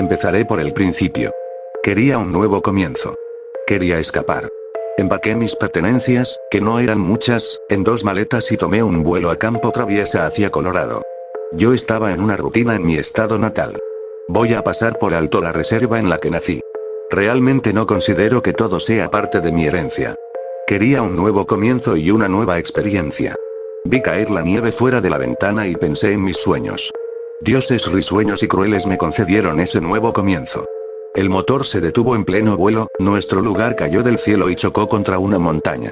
Empezaré por el principio. Quería un nuevo comienzo. Quería escapar. Empaqué mis pertenencias, que no eran muchas, en 2 maletas y tomé un vuelo a campo traviesa hacia Colorado. Yo estaba en una rutina en mi estado natal. Voy a pasar por alto la reserva en la que nací. Realmente no considero que todo sea parte de mi herencia. Quería un nuevo comienzo y una nueva experiencia. Vi caer la nieve fuera de la ventana y pensé en mis sueños. Dioses risueños y crueles me concedieron ese nuevo comienzo. El motor se detuvo en pleno vuelo, nuestro lugar cayó del cielo y chocó contra una montaña.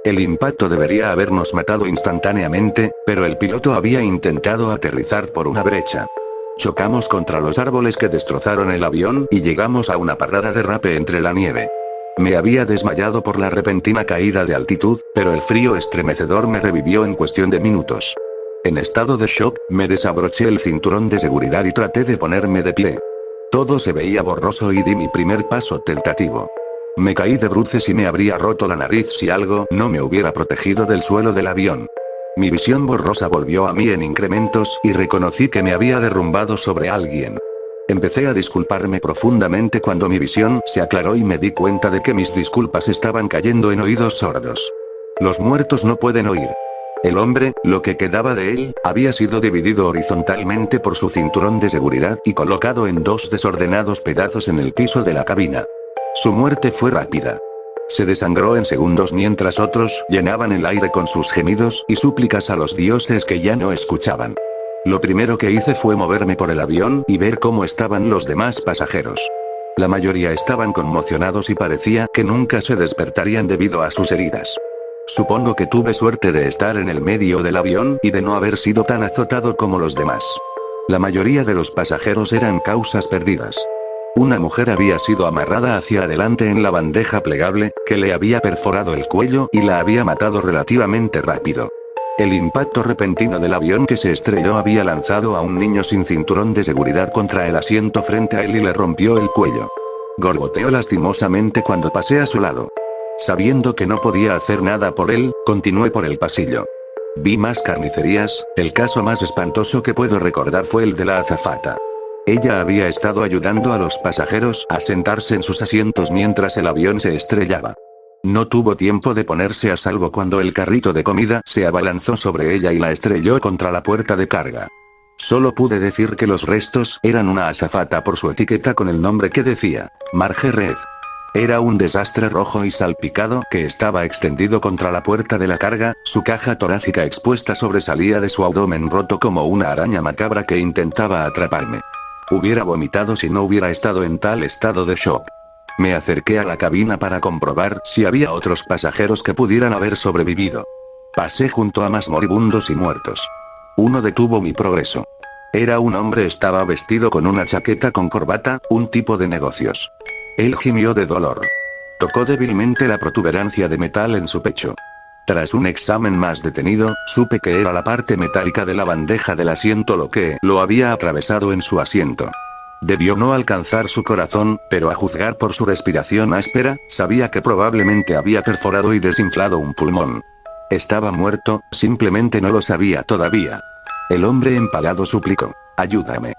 El impacto debería habernos matado instantáneamente, pero el piloto había intentado aterrizar por una brecha. Chocamos contra los árboles que destrozaron el avión y llegamos a una parada de derrape entre la nieve. Me había desmayado por la repentina caída de altitud, pero el frío estremecedor me revivió en cuestión de minutos. En estado de shock, me desabroché el cinturón de seguridad y traté de ponerme de pie. Todo se veía borroso y di mi primer paso tentativo. Me caí de bruces y me habría roto la nariz si algo no me hubiera protegido del suelo del avión. Mi visión borrosa volvió a mí en incrementos y reconocí que me había derrumbado sobre alguien. Empecé a disculparme profundamente cuando mi visión se aclaró y me di cuenta de que mis disculpas estaban cayendo en oídos sordos. Los muertos no pueden oír. El hombre, lo que quedaba de él, había sido dividido horizontalmente por su cinturón de seguridad y colocado en 2 desordenados pedazos en el piso de la cabina. Su muerte fue rápida. Se desangró en segundos mientras otros llenaban el aire con sus gemidos y súplicas a los dioses que ya no escuchaban. Lo primero que hice fue moverme por el avión y ver cómo estaban los demás pasajeros. La mayoría estaban conmocionados y parecía que nunca se despertarían debido a sus heridas. Supongo que tuve suerte de estar en el medio del avión y de no haber sido tan azotado como los demás. La mayoría de los pasajeros eran causas perdidas. Una mujer había sido amarrada hacia adelante en la bandeja plegable, que le había perforado el cuello y la había matado relativamente rápido. El impacto repentino del avión que se estrelló había lanzado a un niño sin cinturón de seguridad contra el asiento frente a él y le rompió el cuello. Gorgoteó lastimosamente cuando pasé a su lado. Sabiendo que no podía hacer nada por él, continué por el pasillo. Vi más carnicerías, el caso más espantoso que puedo recordar fue el de la azafata. Ella había estado ayudando a los pasajeros a sentarse en sus asientos mientras el avión se estrellaba. No tuvo tiempo de ponerse a salvo cuando el carrito de comida se abalanzó sobre ella y la estrelló contra la puerta de carga. Solo pude decir que los restos eran una azafata por su etiqueta con el nombre que decía, Marge Red. Era un desastre rojo y salpicado que estaba extendido contra la puerta de la carga, su caja torácica expuesta sobresalía de su abdomen roto como una araña macabra que intentaba atraparme. Hubiera vomitado si no hubiera estado en tal estado de shock. Me acerqué a la cabina para comprobar si había otros pasajeros que pudieran haber sobrevivido. Pasé junto a más moribundos y muertos. Uno detuvo mi progreso. Era un hombre, estaba vestido con una chaqueta con corbata, un tipo de negocios. Él gimió de dolor. Tocó débilmente la protuberancia de metal en su pecho. Tras un examen más detenido, supe que era la parte metálica de la bandeja del asiento lo que lo había atravesado en su asiento. Debió no alcanzar su corazón, pero a juzgar por su respiración áspera, sabía que probablemente había perforado y desinflado un pulmón. Estaba muerto, simplemente no lo sabía todavía. El hombre empalado suplicó, ayúdame.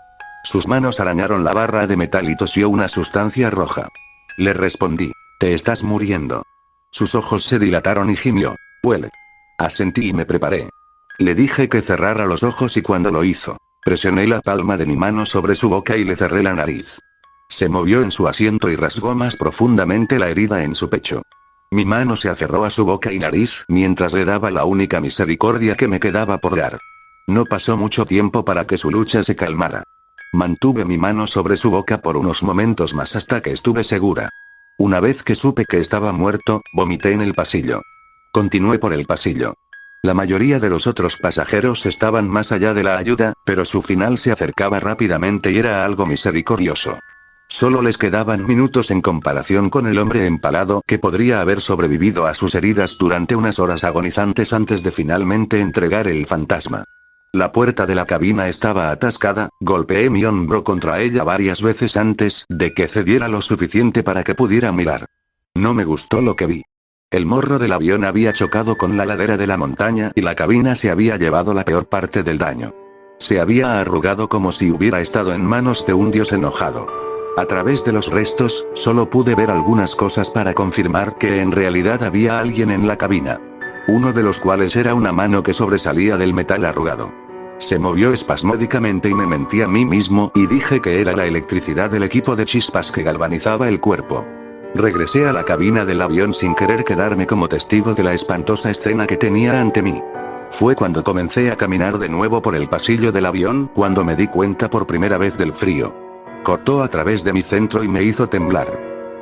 Sus manos arañaron la barra de metal y tosió una sustancia roja. Le respondí, te estás muriendo. Sus ojos se dilataron y gimió, huele. Asentí y me preparé. Le dije que cerrara los ojos y cuando lo hizo, presioné la palma de mi mano sobre su boca y le cerré la nariz. Se movió en su asiento y rasgó más profundamente la herida en su pecho. Mi mano se aferró a su boca y nariz mientras le daba la única misericordia que me quedaba por dar. No pasó mucho tiempo para que su lucha se calmara. Mantuve mi mano sobre su boca por unos momentos más hasta que estuve segura. Una vez que supe que estaba muerto, vomité en el pasillo. Continué por el pasillo. La mayoría de los otros pasajeros estaban más allá de la ayuda, pero su final se acercaba rápidamente y era algo misericordioso. Solo les quedaban minutos en comparación con el hombre empalado que podría haber sobrevivido a sus heridas durante unas horas agonizantes antes de finalmente entregar el fantasma. La puerta de la cabina estaba atascada, golpeé mi hombro contra ella varias veces antes de que cediera lo suficiente para que pudiera mirar. No me gustó lo que vi. El morro del avión había chocado con la ladera de la montaña y la cabina se había llevado la peor parte del daño. Se había arrugado como si hubiera estado en manos de un dios enojado. A través de los restos, solo pude ver algunas cosas para confirmar que en realidad había alguien en la cabina. Uno de los cuales era una mano que sobresalía del metal arrugado. Se movió espasmódicamente y me mentí a mí mismo y dije que era la electricidad del equipo de chispas que galvanizaba el cuerpo. Regresé a la cabina del avión sin querer quedarme como testigo de la espantosa escena que tenía ante mí. Fue cuando comencé a caminar de nuevo por el pasillo del avión cuando me di cuenta por primera vez del frío. Cortó a través de mi centro y me hizo temblar.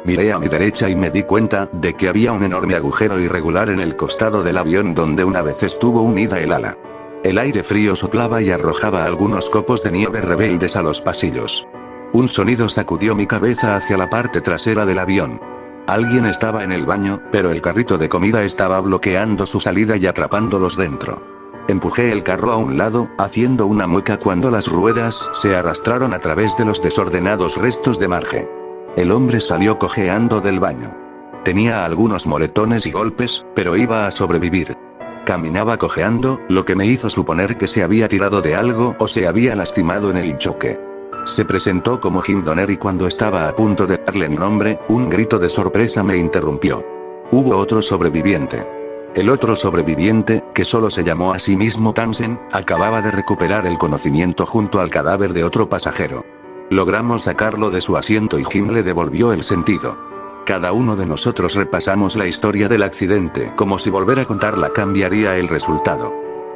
Miré a mi derecha y me di cuenta de que había un enorme agujero irregular en el costado del avión donde una vez estuvo unida el ala. El aire frío soplaba y arrojaba algunos copos de nieve rebeldes a los pasillos. Un sonido sacudió mi cabeza hacia la parte trasera del avión. Alguien estaba en el baño, pero el carrito de comida estaba bloqueando su salida y atrapándolos dentro. Empujé el carro a un lado, haciendo una mueca cuando las ruedas se arrastraron a través de los desordenados restos de Marge. El hombre salió cojeando del baño. Tenía algunos moretones y golpes, pero iba a sobrevivir. Caminaba cojeando, lo que me hizo suponer que se había tirado de algo o se había lastimado en el choque. Se presentó como Jim Donner y cuando estaba a punto de darle mi nombre, un grito de sorpresa me interrumpió. Hubo otro sobreviviente. El otro sobreviviente, que solo se llamó a sí mismo Tansen, acababa de recuperar el conocimiento junto al cadáver de otro pasajero. Logramos sacarlo de su asiento y Jim le devolvió el sentido. Cada uno de nosotros repasamos la historia del accidente como si volver a contarla cambiaría el resultado.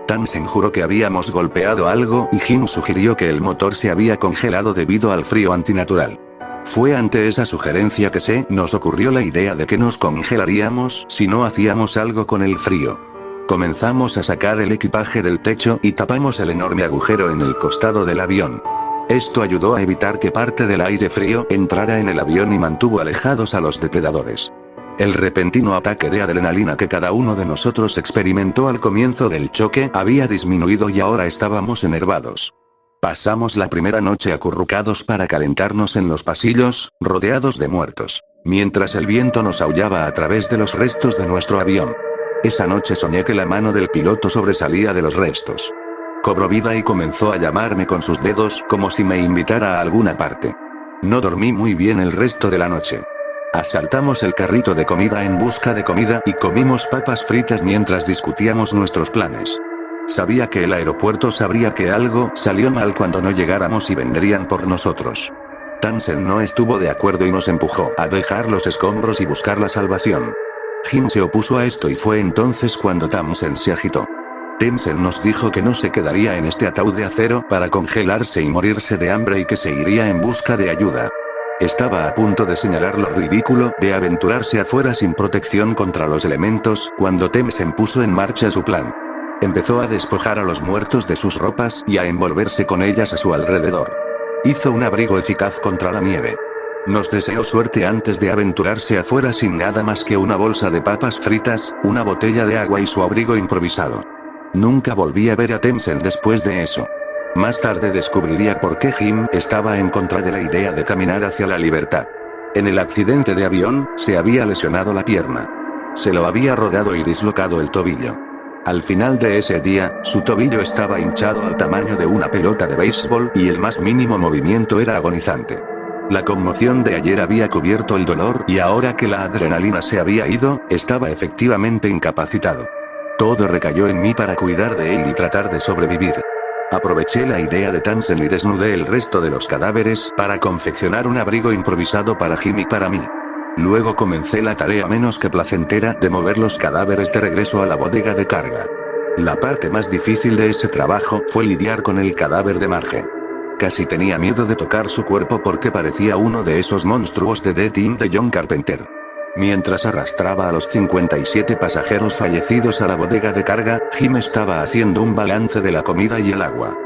Tansen juró que habíamos golpeado algo y Jim sugirió que el motor se había congelado debido al frío antinatural. Fue ante esa sugerencia que se nos ocurrió la idea de que nos congelaríamos si no hacíamos algo con el frío. Comenzamos a sacar el equipaje del techo y tapamos el enorme agujero en el costado del avión. Esto ayudó a evitar que parte del aire frío entrara en el avión y mantuvo alejados a los depredadores. El repentino ataque de adrenalina que cada uno de nosotros experimentó al comienzo del choque había disminuido y ahora estábamos enervados. Pasamos la primera noche acurrucados para calentarnos en los pasillos, rodeados de muertos, mientras el viento nos aullaba a través de los restos de nuestro avión. Esa noche soñé que la mano del piloto sobresalía de los restos. Cobró vida y comenzó a llamarme con sus dedos como si me invitara a alguna parte. No dormí muy bien el resto de la noche. Asaltamos el carrito de comida en busca de comida y comimos papas fritas mientras discutíamos nuestros planes. Sabía que el aeropuerto sabría que algo salió mal cuando no llegáramos y vendrían por nosotros. Tansen no estuvo de acuerdo y nos empujó a dejar los escombros y buscar la salvación. Jim se opuso a esto y fue entonces cuando Tansen se agitó. Tansen nos dijo que no se quedaría en este ataúd de acero para congelarse y morirse de hambre y que se iría en busca de ayuda. Estaba a punto de señalar lo ridículo de aventurarse afuera sin protección contra los elementos cuando Tansen puso en marcha su plan. Empezó a despojar a los muertos de sus ropas y a envolverse con ellas a su alrededor. Hizo un abrigo eficaz contra la nieve. Nos deseó suerte antes de aventurarse afuera sin nada más que una bolsa de papas fritas, una botella de agua y su abrigo improvisado. Nunca volví a ver a Tansen después de eso. Más tarde descubriría por qué Jim estaba en contra de la idea de caminar hacia la libertad. En el accidente de avión, se había lesionado la pierna. Se lo había rodado y dislocado el tobillo. Al final de ese día, su tobillo estaba hinchado al tamaño de una pelota de béisbol y el más mínimo movimiento era agonizante. La conmoción de ayer había cubierto el dolor y ahora que la adrenalina se había ido, estaba efectivamente incapacitado. Todo recayó en mí para cuidar de él y tratar de sobrevivir. Aproveché la idea de Tansen y desnudé el resto de los cadáveres para confeccionar un abrigo improvisado para Jim y para mí. Luego comencé la tarea menos que placentera de mover los cadáveres de regreso a la bodega de carga. La parte más difícil de ese trabajo fue lidiar con el cadáver de Marge. Casi tenía miedo de tocar su cuerpo porque parecía uno de esos monstruos de The Team de John Carpenter. Mientras arrastraba a los 57 pasajeros fallecidos a la bodega de carga, Jim estaba haciendo un balance de la comida y el agua.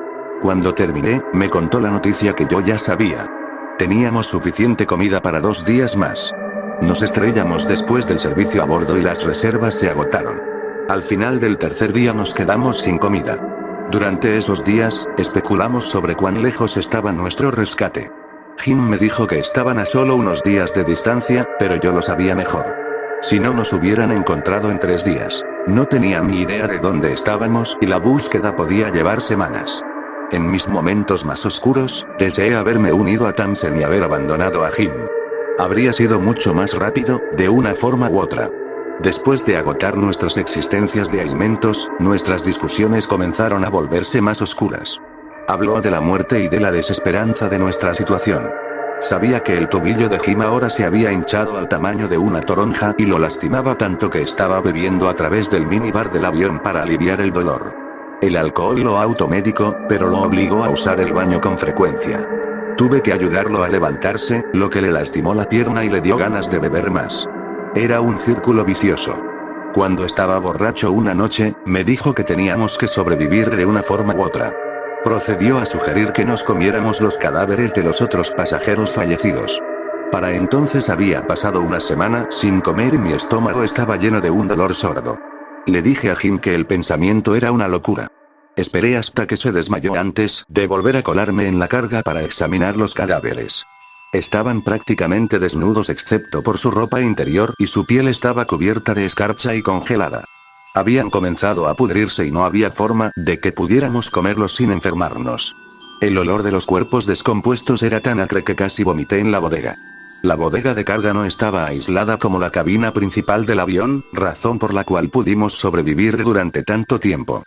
Cuando terminé, me contó la noticia que yo ya sabía. Teníamos suficiente comida para 2 días más. Nos estrellamos después del servicio a bordo y las reservas se agotaron. Al final del tercer día nos quedamos sin comida. Durante esos días, especulamos sobre cuán lejos estaba nuestro rescate. Jim me dijo que estaban a solo unos días de distancia, pero yo lo sabía mejor. Si no nos hubieran encontrado en 3 días, no tenían ni idea de dónde estábamos y la búsqueda podía llevar semanas. En mis momentos más oscuros, deseé haberme unido a Tamsen y haber abandonado a Jim. Habría sido mucho más rápido, de una forma u otra. Después de agotar nuestras existencias de alimentos, nuestras discusiones comenzaron a volverse más oscuras. Habló de la muerte y de la desesperanza de nuestra situación. Sabía que el tobillo de Jim ahora se había hinchado al tamaño de una toronja y lo lastimaba tanto que estaba bebiendo a través del minibar del avión para aliviar el dolor. El alcohol lo automédico, pero lo obligó a usar el baño con frecuencia. Tuve que ayudarlo a levantarse, lo que le lastimó la pierna y le dio ganas de beber más. Era un círculo vicioso. Cuando estaba borracho una noche, me dijo que teníamos que sobrevivir de una forma u otra. Procedió a sugerir que nos comiéramos los cadáveres de los otros pasajeros fallecidos. Para entonces había pasado una semana sin comer y mi estómago estaba lleno de un dolor sordo. Le dije a Jim que el pensamiento era una locura. Esperé hasta que se desmayó antes de volver a colarme en la carga para examinar los cadáveres. Estaban prácticamente desnudos excepto por su ropa interior y su piel estaba cubierta de escarcha y congelada. Habían comenzado a pudrirse y no había forma de que pudiéramos comerlos sin enfermarnos. El olor de los cuerpos descompuestos era tan acre que casi vomité en la bodega. La bodega de carga no estaba aislada como la cabina principal del avión, razón por la cual pudimos sobrevivir durante tanto tiempo.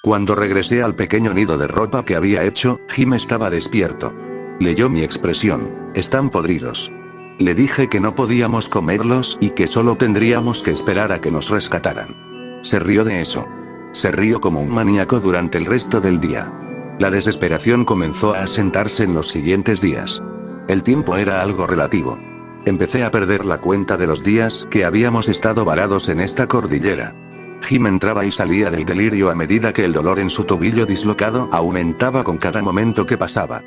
Cuando regresé al pequeño nido de ropa que había hecho, Jim estaba despierto. Leyó mi expresión: están podridos. Le dije que no podíamos comerlos y que solo tendríamos que esperar a que nos rescataran. Se rió de eso. Se rió como un maníaco durante el resto del día. La desesperación comenzó a asentarse en los siguientes días. El tiempo era algo relativo. Empecé a perder la cuenta de los días que habíamos estado varados en esta cordillera. Jim entraba y salía del delirio a medida que el dolor en su tobillo dislocado aumentaba con cada momento que pasaba.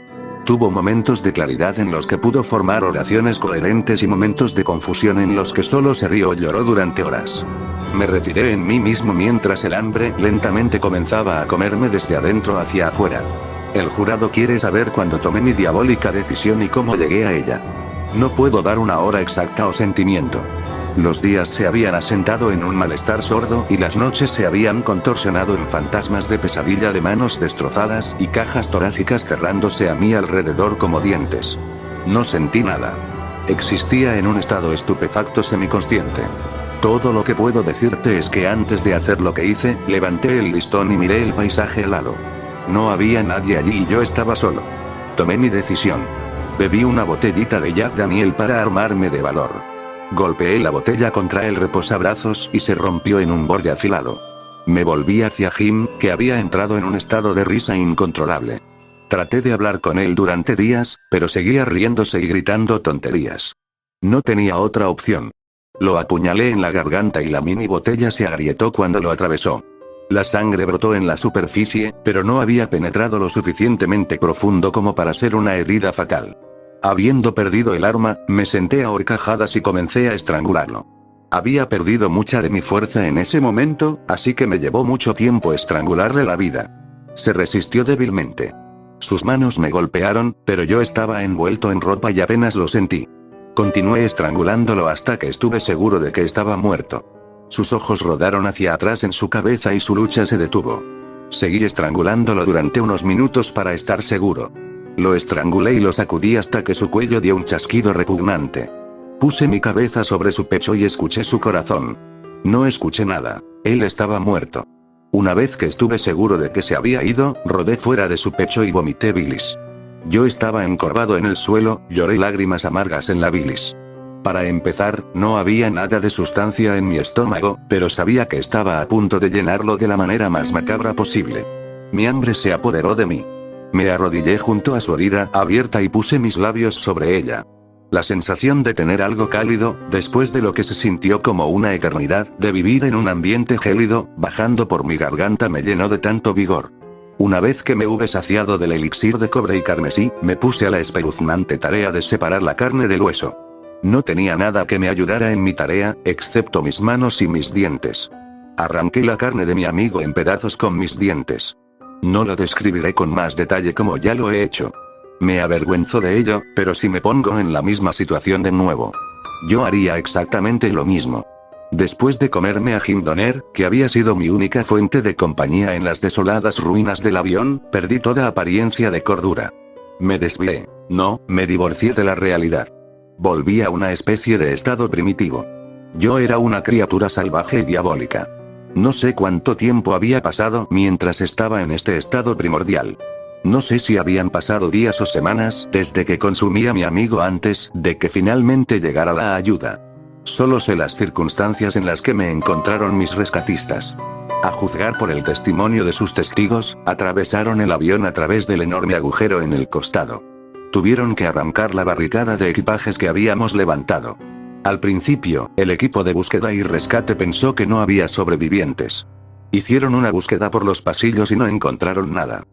Tuvo momentos de claridad en los que pudo formar oraciones coherentes y momentos de confusión en los que solo se rió o lloró durante horas. Me retiré en mí mismo mientras el hambre lentamente comenzaba a comerme desde adentro hacia afuera. El jurado quiere saber cuándo tomé mi diabólica decisión y cómo llegué a ella. No puedo dar una hora exacta o sentimiento. Los días se habían asentado en un malestar sordo y las noches se habían contorsionado en fantasmas de pesadilla de manos destrozadas y cajas torácicas cerrándose a mi alrededor como dientes. No sentí nada. Existía en un estado estupefacto semiconsciente. Todo lo que puedo decirte es que antes de hacer lo que hice, levanté el listón y miré el paisaje helado. No había nadie allí y yo estaba solo. Tomé mi decisión. Bebí una botellita de Jack Daniel para armarme de valor. Golpeé la botella contra el reposabrazos y se rompió en un borde afilado. Me volví hacia Jim, que había entrado en un estado de risa incontrolable. Traté de hablar con él durante días, pero seguía riéndose y gritando tonterías. No tenía otra opción. Lo apuñalé en la garganta y la mini botella se agrietó cuando lo atravesó. La sangre brotó en la superficie, pero no había penetrado lo suficientemente profundo como para ser una herida fatal. Habiendo perdido el arma, me senté a horcajadas y comencé a estrangularlo. Había perdido mucha de mi fuerza en ese momento, así que me llevó mucho tiempo estrangularle la vida. Se resistió débilmente. Sus manos me golpearon, pero yo estaba envuelto en ropa y apenas lo sentí. Continué estrangulándolo hasta que estuve seguro de que estaba muerto. Sus ojos rodaron hacia atrás en su cabeza y su lucha se detuvo. Seguí estrangulándolo durante unos minutos para estar seguro. Lo estrangulé y lo sacudí hasta que su cuello dio un chasquido repugnante. Puse mi cabeza sobre su pecho y escuché su corazón. No escuché nada. Él estaba muerto. Una vez que estuve seguro de que se había ido, rodé fuera de su pecho y vomité bilis. Yo estaba encorvado en el suelo, lloré lágrimas amargas en la bilis. Para empezar, no había nada de sustancia en mi estómago, pero sabía que estaba a punto de llenarlo de la manera más macabra posible. Mi hambre se apoderó de mí. Me arrodillé junto a su herida abierta y puse mis labios sobre ella. La sensación de tener algo cálido, después de lo que se sintió como una eternidad, de vivir en un ambiente gélido, bajando por mi garganta me llenó de tanto vigor. Una vez que me hube saciado del elixir de cobre y carmesí, me puse a la espeluznante tarea de separar la carne del hueso. No tenía nada que me ayudara en mi tarea, excepto mis manos y mis dientes. Arranqué la carne de mi amigo en pedazos con mis dientes. No lo describiré con más detalle como ya lo he hecho. Me avergüenzo de ello, pero si me pongo en la misma situación de nuevo, yo haría exactamente lo mismo. Después de comerme a Jim Donner, que había sido mi única fuente de compañía en las desoladas ruinas del avión, perdí toda apariencia de cordura. Me desvié. No, me divorcié de la realidad. Volví a una especie de estado primitivo. Yo era una criatura salvaje y diabólica. No sé cuánto tiempo había pasado mientras estaba en este estado primordial. No sé si habían pasado días o semanas desde que consumí a mi amigo antes de que finalmente llegara la ayuda. Solo sé las circunstancias en las que me encontraron mis rescatistas. A juzgar por el testimonio de sus testigos, atravesaron el avión a través del enorme agujero en el costado. Tuvieron que arrancar la barricada de equipajes que habíamos levantado. Al principio, el equipo de búsqueda y rescate pensó que no había sobrevivientes. Hicieron una búsqueda por los pasillos y no encontraron nada.